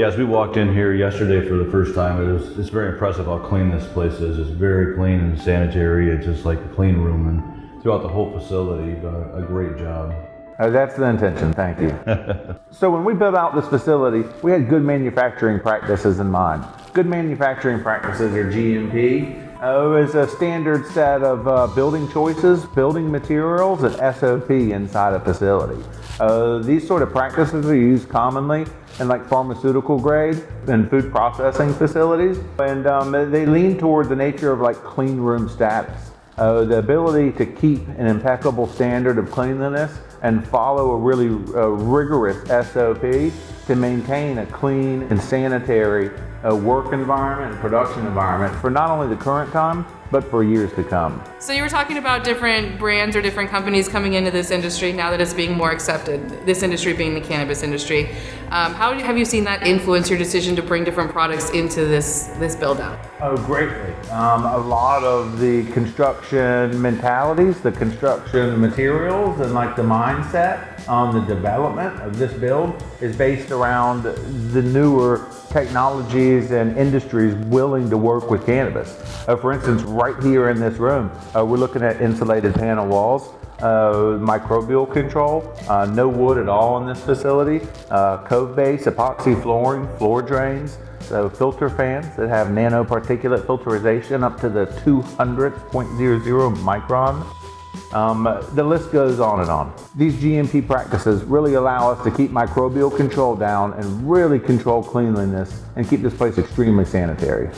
Yes, we walked in here yesterday for the first time. It's very impressive how clean this place is. It's very clean and sanitary. It's just like a clean room, and throughout the whole facility, you've done a great job. That's the intention, thank you. So when we built out this facility, we had good manufacturing practices in mind. Good manufacturing practices are GMP. It was a standard set of building choices, building materials, and SOP inside a facility. These sort of practices are used commonly in like pharmaceutical grade and food processing facilities, and they lean toward the nature of like clean room status. The ability to keep an impeccable standard of cleanliness and follow a really rigorous SOP to maintain a clean and sanitary work environment and production environment for not only the current time, but for years to come. So you were talking about different brands or different companies coming into this industry now that it's being more accepted, this industry being the cannabis industry. How have you seen that influence your decision to bring different products into this build out? Oh, greatly. A lot of the construction mentalities, the construction materials, and like the mindset on the development of this build is based around the newer technologies and industries willing to work with cannabis. For instance, right here in this room, we're looking at insulated panel walls, microbial control, no wood at all in this facility, cove base, epoxy flooring, floor drains, so filter fans that have nanoparticulate filterization up to the 200.00 micron. The list goes on and on. These GMP practices really allow us to keep microbial control down and really control cleanliness and keep this place extremely sanitary.